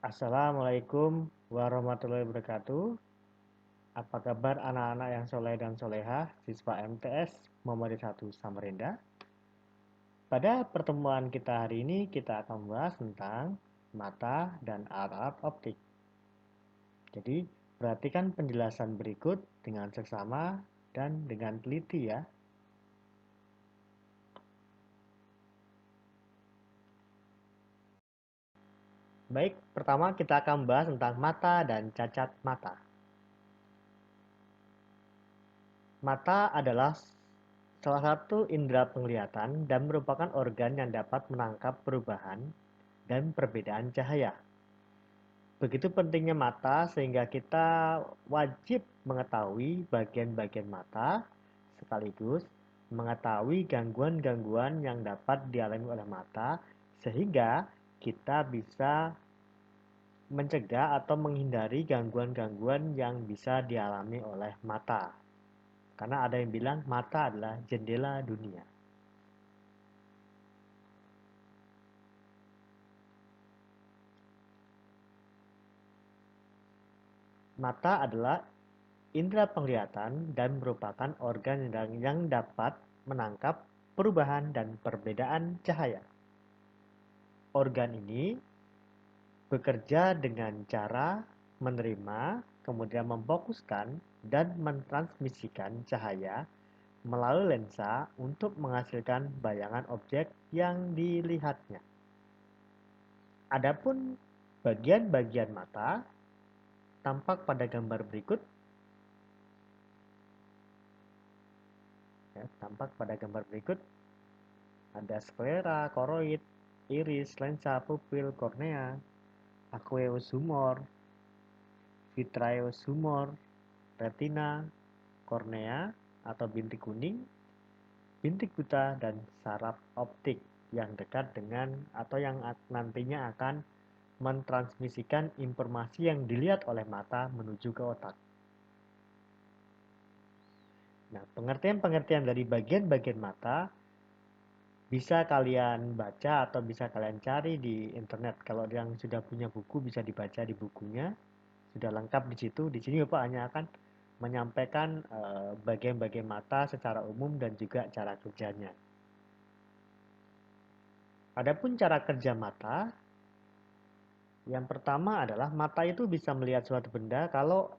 Assalamualaikum warahmatullahi wabarakatuh. Apa kabar anak-anak yang soleh dan solehah, siswa MTS Muhammadiyah 1 Samarinda? Pada pertemuan kita hari ini, kita akan membahas tentang mata dan alat optik. Jadi, perhatikan penjelasan berikut dengan seksama dan dengan teliti ya. Baik, pertama kita akan membahas tentang mata dan cacat mata. Mata adalah salah satu indera penglihatan dan merupakan organ yang dapat menangkap perubahan dan perbedaan cahaya. Begitu pentingnya mata sehingga kita wajib mengetahui bagian-bagian mata sekaligus mengetahui gangguan-gangguan yang dapat dialami oleh mata sehingga kita bisa mencegah atau menghindari gangguan-gangguan yang bisa dialami oleh mata. Karena ada yang bilang mata adalah jendela dunia. Mata adalah indera penglihatan dan merupakan organ yang dapat menangkap perubahan dan perbedaan cahaya. Organ ini bekerja dengan cara menerima, kemudian memfokuskan, dan mentransmisikan cahaya melalui lensa untuk menghasilkan bayangan objek yang dilihatnya. Adapun bagian-bagian mata tampak pada gambar berikut. Tampak pada gambar berikut ada sklera, koroid, iris, lensa, pupil, kornea, aqueous humor, vitreous humor, retina, kornea atau bintik kuning, bintik buta, dan saraf optik yang dekat dengan atau yang nantinya akan mentransmisikan informasi yang dilihat oleh mata menuju ke otak. Nah, pengertian-pengertian dari bagian-bagian mata bisa kalian baca atau bisa kalian cari di internet. Kalau yang sudah punya buku bisa dibaca di bukunya. Sudah lengkap di situ. Di sini Bapak hanya akan menyampaikan bagian-bagian mata secara umum dan juga cara kerjanya. Adapun cara kerja mata, yang pertama adalah mata itu bisa melihat suatu benda kalau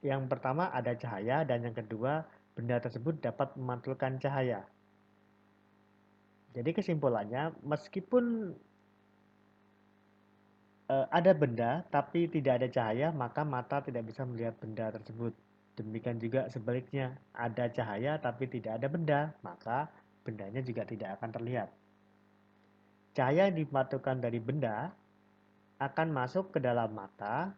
yang pertama ada cahaya dan yang kedua benda tersebut dapat memantulkan cahaya. Jadi kesimpulannya, meskipun ada benda tapi tidak ada cahaya, maka mata tidak bisa melihat benda tersebut. Demikian juga sebaliknya, ada cahaya tapi tidak ada benda, maka bendanya juga tidak akan terlihat. Cahaya yang dimantulkan dari benda akan masuk ke dalam mata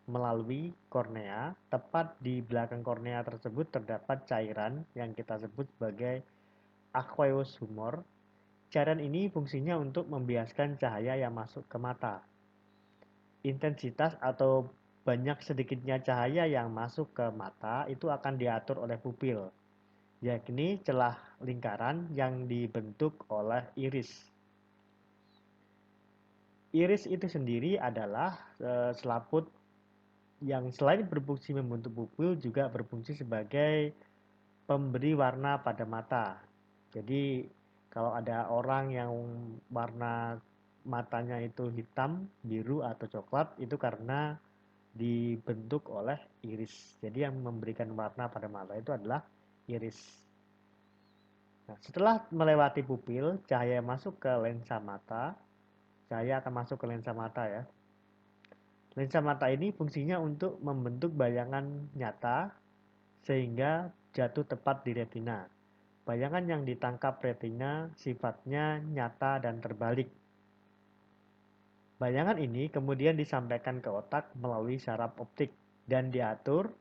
melalui kornea. Tepat di belakang kornea tersebut terdapat cairan yang kita sebut sebagai aqueous humor. Cairan ini fungsinya untuk membiaskan cahaya yang masuk ke mata. Intensitas atau banyak sedikitnya cahaya yang masuk ke mata itu akan diatur oleh pupil, yakni celah lingkaran yang dibentuk oleh iris. Iris itu sendiri adalah selaput yang selain berfungsi membentuk pupil juga berfungsi sebagai pemberi warna pada mata. Jadi kalau ada orang yang warna matanya itu hitam, biru atau coklat itu karena dibentuk oleh iris. Jadi yang memberikan warna pada mata itu adalah iris. Nah, setelah melewati pupil, cahaya masuk ke lensa mata. Cahaya akan masuk ke lensa mata ya. Lensa mata ini fungsinya untuk membentuk bayangan nyata sehingga jatuh tepat di retina. Bayangan yang ditangkap retina sifatnya nyata dan terbalik. Bayangan ini kemudian disampaikan ke otak melalui saraf optik dan diatur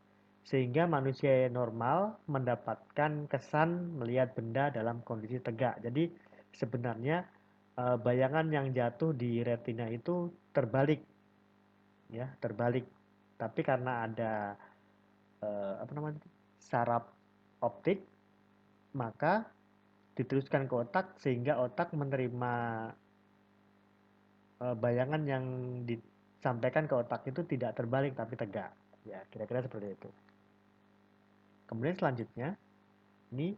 sehingga manusia normal mendapatkan kesan melihat benda dalam kondisi tegak. Jadi sebenarnya bayangan yang jatuh di retina itu terbalik, ya terbalik. Tapi karena ada apa namanya saraf optik, maka diteruskan ke otak sehingga otak menerima bayangan yang sampaikan ke otak itu tidak terbalik tapi tegak. Ya, kira-kira seperti itu. Kemudian selanjutnya, ini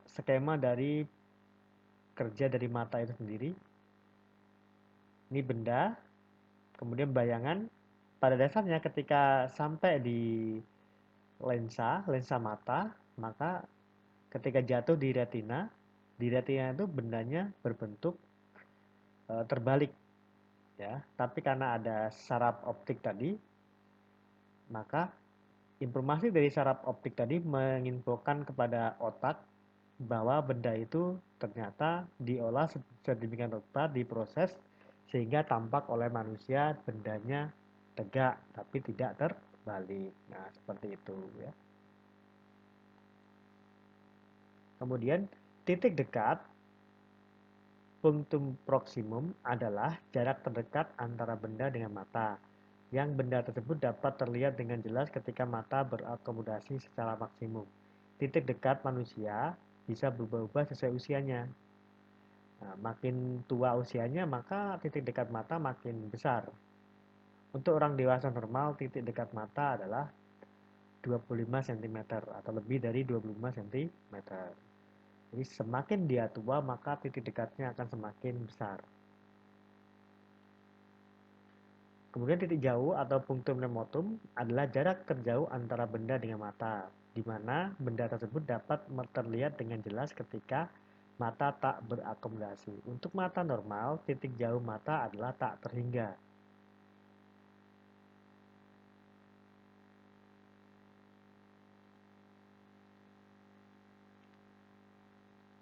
skema dari kerja dari mata itu sendiri. Ini benda, kemudian bayangan. Pada dasarnya ketika sampai di lensa mata, maka ketika jatuh di retina itu bendanya berbentuk terbalik ya. Tapi karena ada saraf optik tadi, maka informasi dari saraf optik tadi menginfokan kepada otak bahwa benda itu ternyata diolah sedemikian rupa, diproses sehingga tampak oleh manusia bendanya tegak tapi tidak terbalik. Nah, seperti itu ya. Kemudian titik dekat punctum proximum adalah jarak terdekat antara benda dengan mata, yang benda tersebut dapat terlihat dengan jelas ketika mata berakomodasi secara maksimum. Titik dekat manusia bisa berubah-ubah sesuai usianya. Nah, makin tua usianya, maka titik dekat mata makin besar. Untuk orang dewasa normal, titik dekat mata adalah 25 cm atau lebih dari 25 cm. Jadi semakin dia tua, maka titik dekatnya akan semakin besar. Kemudian titik jauh atau punctum remotum adalah jarak terjauh antara benda dengan mata, di mana benda tersebut dapat terlihat dengan jelas ketika mata tak berakomodasi. Untuk mata normal, titik jauh mata adalah tak terhingga.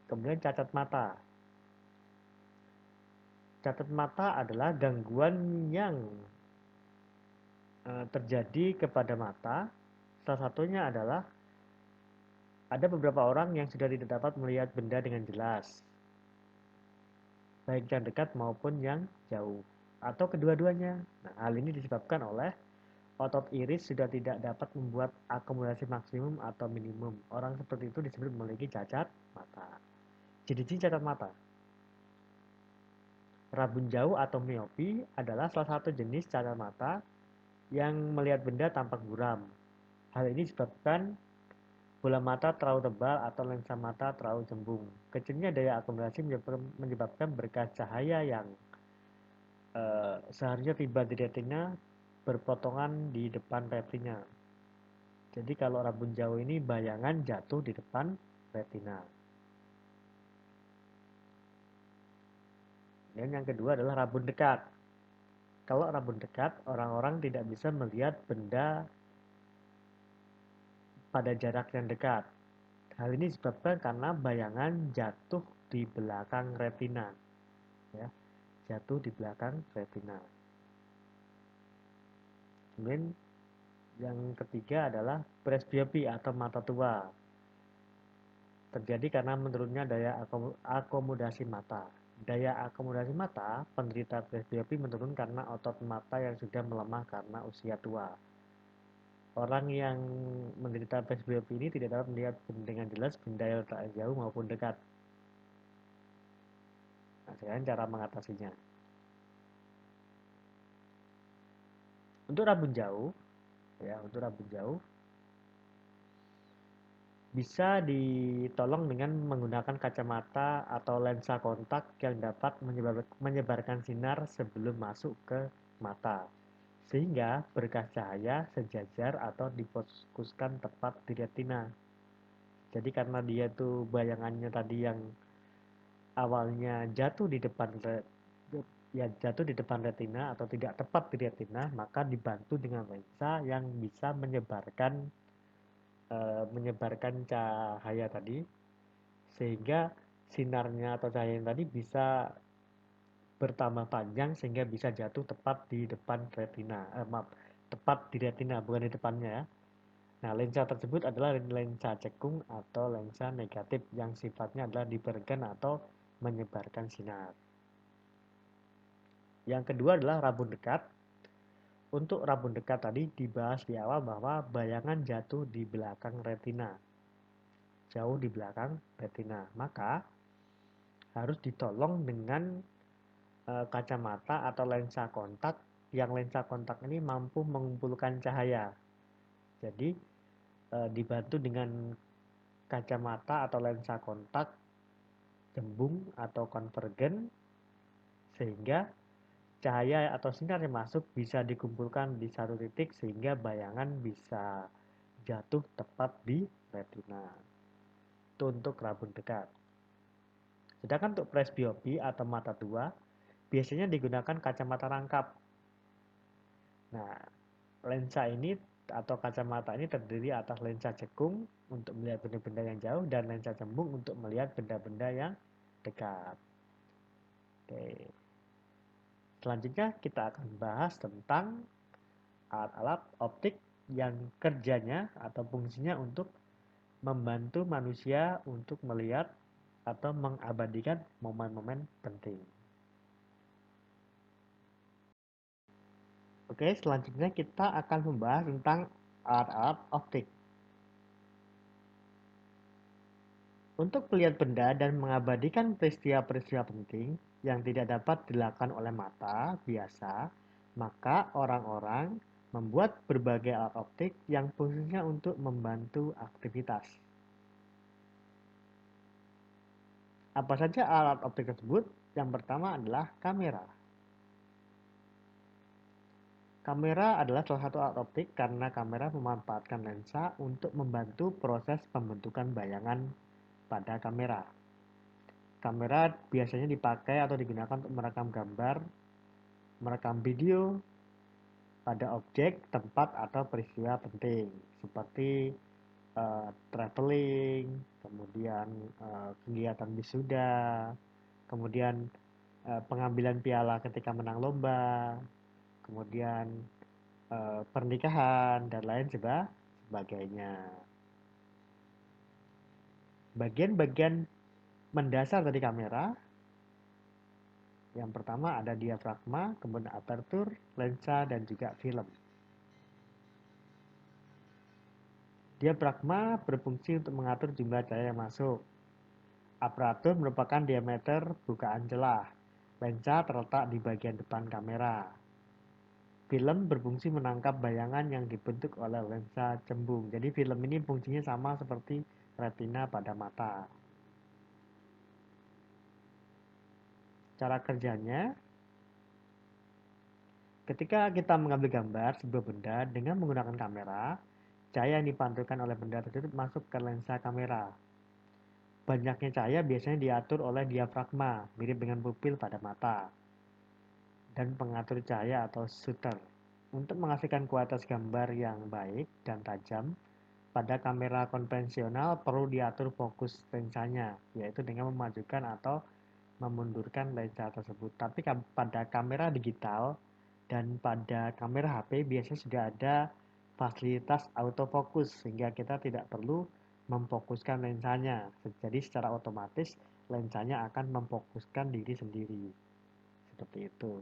Kemudian cacat mata. Cacat mata adalah gangguan yang terjadi kepada mata. Salah satunya adalah ada beberapa orang yang sudah tidak dapat melihat benda dengan jelas, baik yang dekat maupun yang jauh, atau kedua-duanya. Nah, hal ini disebabkan oleh otot iris sudah tidak dapat membuat akomodasi maksimum atau minimum. Orang seperti itu disebut memiliki cacat mata. Ciri-ciri cacat mata. Rabun jauh atau miopi adalah salah satu jenis cacat mata yang melihat benda tampak buram. Hal ini disebabkan bola mata terlalu tebal atau lensa mata terlalu cembung. Kecilnya daya akomodasi menyebabkan berkas cahaya yang seharusnya tiba di retina berpotongan di depan retina. Jadi kalau rabun jauh ini bayangan jatuh di depan retina. Dan yang kedua adalah rabun dekat. Kalau rabun dekat, orang-orang tidak bisa melihat benda pada jarak yang dekat. Hal ini disebabkan karena bayangan jatuh di belakang retina. Ya, jatuh di belakang retina. Kemudian yang ketiga adalah presbiopi atau mata tua. Terjadi karena menurunnya daya akomodasi mata. Daya akomodasi mata penderita presbiopi menurun karena otot mata yang sudah melemah karena usia tua. Orang yang menderita presbiopi ini tidak dapat melihat dengan jelas benda yang letaknya jauh maupun dekat. Nah, sekarang cara mengatasinya. Untuk rabun jauh, ya, untuk rabun jauh bisa ditolong dengan menggunakan kacamata atau lensa kontak yang dapat menyebarkan sinar sebelum masuk ke mata, sehingga berkas cahaya sejajar atau difokuskan tepat di retina. Jadi karena dia tuh bayangannya tadi yang awalnya jatuh di depan ya jatuh di depan retina atau tidak tepat di retina, maka dibantu dengan lensa yang bisa menyebarkan cahaya tadi, sehingga sinarnya atau cahaya yang tadi bisa bertambah panjang sehingga bisa jatuh tepat di depan retina. Maaf, tepat di retina bukan di depannya ya. Nah, lensa tersebut adalah lensa cekung atau lensa negatif yang sifatnya adalah divergen atau menyebarkan sinar. Yang kedua adalah rabun dekat. Untuk rabun dekat tadi dibahas di awal bahwa bayangan jatuh di belakang retina, jauh di belakang retina. Maka harus ditolong dengan kacamata atau lensa kontak, yang lensa kontak ini mampu mengumpulkan cahaya. Jadi dibantu dengan kacamata atau lensa kontak cembung atau konvergen, sehingga cahaya atau sinar yang masuk bisa dikumpulkan di satu titik sehingga bayangan bisa jatuh tepat di retina. Itu untuk rabun dekat. Sedangkan untuk presbiopi atau mata tua biasanya digunakan kacamata rangkap. Nah, lensa ini atau kacamata ini terdiri atas lensa cekung untuk melihat benda-benda yang jauh dan lensa cembung untuk melihat benda-benda yang dekat. Oke. Selanjutnya kita akan bahas tentang alat-alat optik yang kerjanya atau fungsinya untuk membantu manusia untuk melihat atau mengabadikan momen-momen penting. Oke, selanjutnya kita akan membahas tentang alat-alat optik. Untuk melihat benda dan mengabadikan peristiwa-peristiwa penting yang tidak dapat dilakukan oleh mata biasa, maka orang-orang membuat berbagai alat optik yang fungsinya untuk membantu aktivitas. Apa saja alat optik tersebut? Yang pertama adalah kamera. Kamera adalah salah satu alat optik karena kamera memanfaatkan lensa untuk membantu proses pembentukan bayangan pada kamera. Kamera biasanya dipakai atau digunakan untuk merekam gambar, merekam video pada objek, tempat, atau peristiwa penting seperti traveling, kemudian kegiatan wisuda, kemudian pengambilan piala ketika menang lomba, kemudian pernikahan, dan lain sebagainya. Bagian-bagian mendasar dari kamera, yang pertama ada diafragma, kemudian apertur, lensa, dan juga film. Diafragma berfungsi untuk mengatur jumlah cahaya yang masuk. Aparatur merupakan diameter bukaan celah. Lensa terletak di bagian depan kamera. Film berfungsi menangkap bayangan yang dibentuk oleh lensa cembung. Jadi film ini fungsinya sama seperti retina pada mata. Cara kerjanya, ketika kita mengambil gambar sebuah benda dengan menggunakan kamera, cahaya yang dipantulkan oleh benda tersebut masuk ke lensa kamera. Banyaknya cahaya biasanya diatur oleh diafragma, mirip dengan pupil pada mata, dan pengatur cahaya atau shutter. Untuk menghasilkan kualitas gambar yang baik dan tajam, pada kamera konvensional perlu diatur fokus lensanya, yaitu dengan memajukan atau memundurkan lensa tersebut. Tapi pada kamera digital dan pada kamera HP biasanya sudah ada fasilitas autofocus sehingga kita tidak perlu memfokuskan lensanya. Jadi secara otomatis lensanya akan memfokuskan diri sendiri. Seperti itu.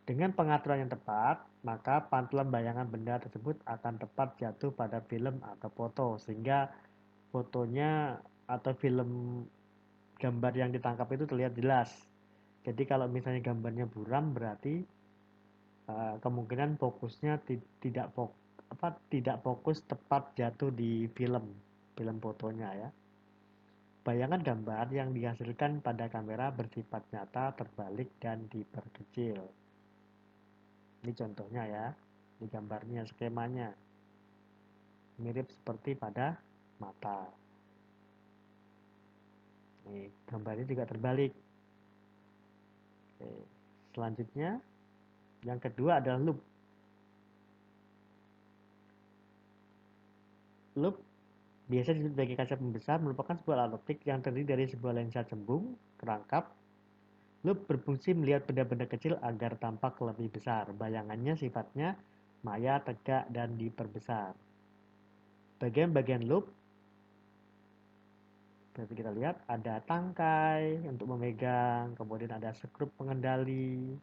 Dengan pengaturan yang tepat, maka pantulan bayangan benda tersebut akan tepat jatuh pada film atau foto sehingga fotonya atau film gambar yang ditangkap itu terlihat jelas. Jadi kalau misalnya gambarnya buram berarti kemungkinan fokusnya tidak fokus tepat jatuh di film fotonya ya. Bayangan gambar yang dihasilkan pada kamera bersifat nyata, terbalik, dan diperkecil. Ini contohnya ya, di gambarnya, skemanya. Mirip seperti pada mata. Nih, gambarnya juga terbalik. Oke. Selanjutnya, yang kedua adalah loop. Loop biasa disebut sebagai kaca pembesar merupakan sebuah alat optik yang terdiri dari sebuah lensa cembung, kerangkap. Loop berfungsi melihat benda-benda kecil agar tampak lebih besar. Bayangannya sifatnya maya, tegak, dan diperbesar. Bagian-bagian loop, seperti kita lihat, ada tangkai untuk memegang, kemudian ada skrup pengendali,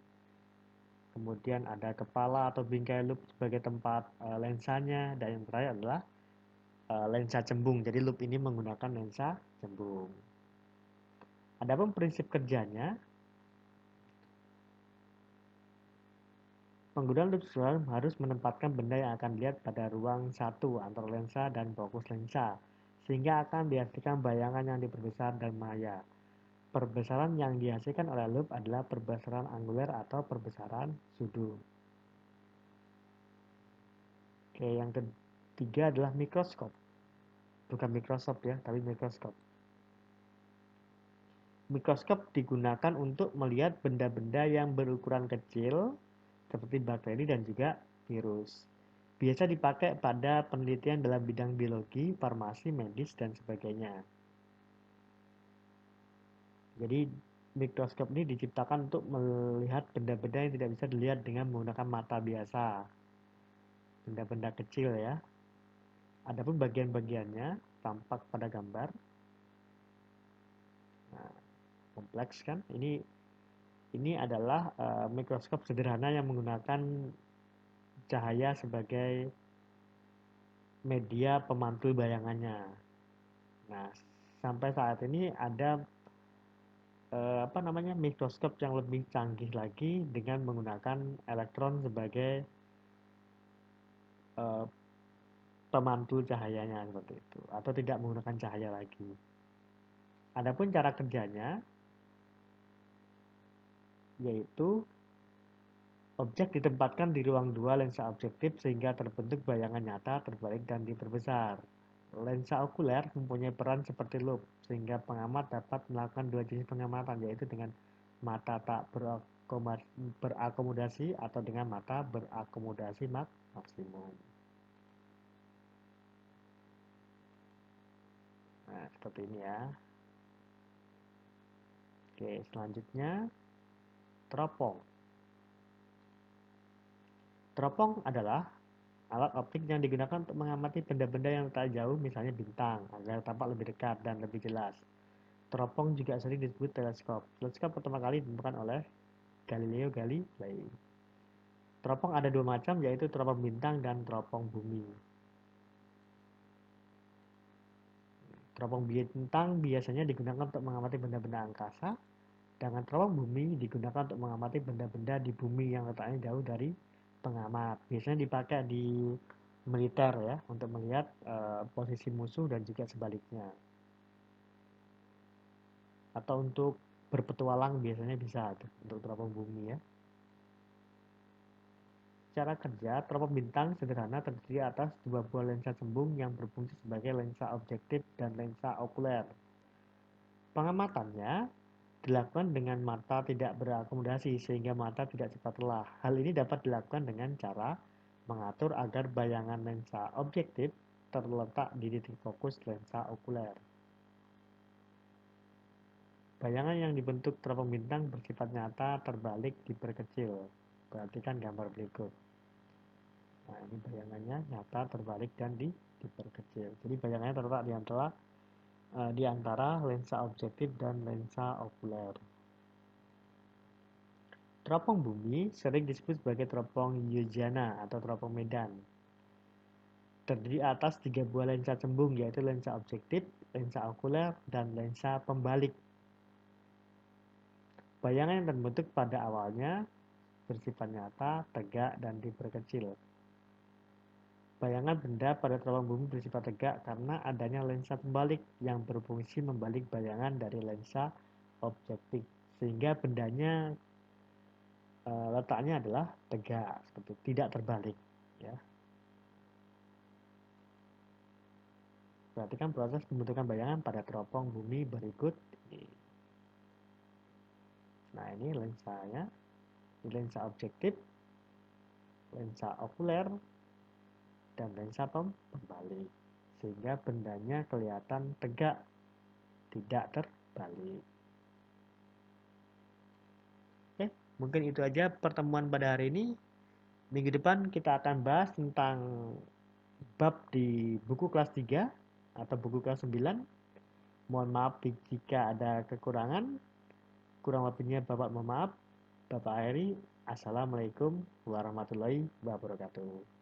kemudian ada kepala atau bingkai loop sebagai tempat lensanya, dan yang terakhir adalah lensa cembung. Jadi loop ini menggunakan lensa cembung. Adapun prinsip kerjanya, Penggunaan loop visual harus menempatkan benda yang akan dilihat pada ruang satu antara lensa dan fokus lensa, sehingga akan dihasilkan bayangan yang diperbesar dan maya. Perbesaran yang dihasilkan oleh loop adalah perbesaran angular atau perbesaran sudut. Oke, yang ketiga adalah mikroskop. Bukan Microsoft ya, tapi mikroskop. Mikroskop digunakan untuk melihat benda-benda yang berukuran kecil seperti bakteri dan juga virus. Biasa dipakai pada penelitian dalam bidang biologi, farmasi, medis, dan sebagainya. Jadi mikroskop ini diciptakan untuk melihat benda-benda yang tidak bisa dilihat dengan menggunakan mata biasa. Benda-benda kecil ya. Adapun bagian-bagiannya tampak pada gambar. Nah, kompleks kan? Ini adalah mikroskop sederhana yang menggunakan cahaya sebagai media pemantul bayangannya. Nah, sampai saat ini ada mikroskop yang lebih canggih lagi dengan menggunakan elektron sebagai eh, pemantul cahayanya seperti itu, atau tidak menggunakan cahaya lagi. Adapun cara kerjanya yaitu objek ditempatkan di ruang dua lensa objektif sehingga terbentuk bayangan nyata terbalik dan diperbesar. Lensa okuler mempunyai peran seperti loop, sehingga pengamat dapat melakukan dua jenis pengamatan, yaitu dengan mata tak berakomodasi atau dengan mata berakomodasi maksimum. Nah, seperti ini ya. Oke, selanjutnya teropong. Teropong adalah alat optik yang digunakan untuk mengamati benda-benda yang tak jauh, misalnya bintang, agar tampak lebih dekat dan lebih jelas. Teropong juga sering disebut teleskop. Teleskop pertama kali ditemukan oleh Galileo Galilei. Teropong ada dua macam, yaitu teropong bintang dan teropong bumi. Teropong bintang biasanya digunakan untuk mengamati benda-benda angkasa, sedangkan teropong bumi digunakan untuk mengamati benda-benda di bumi yang letaknya jauh dari pengamat. Biasanya dipakai di militer ya, untuk melihat posisi musuh dan juga sebaliknya. Atau untuk berpetualang biasanya bisa tuh, untuk teropong bumi ya. Cara kerja teropong bintang sederhana terdiri atas dua buah lensa cembung yang berfungsi sebagai lensa objektif dan lensa okuler. Pengamatannya dilakukan dengan mata tidak berakomodasi sehingga mata tidak cepat lelah. Hal ini dapat dilakukan dengan cara mengatur agar bayangan lensa objektif terletak di titik fokus lensa okuler. Bayangan yang dibentuk teropong bintang bersifat nyata terbalik diperkecil. Perhatikan gambar berikut. Nah, ini bayangannya nyata terbalik dan diperkecil. Jadi bayangannya terletak di antara lensa objektif dan lensa okuler. Teropong bumi sering disebut sebagai teropong Eugenia atau teropong Medan. Terdiri atas tiga buah lensa cembung, yaitu lensa objektif, lensa okuler, dan lensa pembalik. Bayangan yang terbentuk pada awalnya bersifat nyata, tegak, dan diperkecil. Bayangan benda pada teropong bumi bersifat tegak karena adanya lensa pembalik yang berfungsi membalik bayangan dari lensa objektif, sehingga bendanya letaknya adalah tegak, seperti tidak terbalik. Ya. Perhatikan proses pembentukan bayangan pada teropong bumi berikut ini. Nah, ini lensanya, ini lensa objektif, lensa okuler, dan lensa pembalik, sehingga bendanya kelihatan tegak, tidak terbalik. Oke, mungkin itu aja pertemuan pada hari ini. Minggu depan kita akan bahas tentang bab di buku kelas 3 atau buku kelas 9. Mohon maaf jika ada kekurangan. Kurang lebihnya Bapak mohon maaf. Bapak Heri, Assalamualaikum warahmatullahi wabarakatuh.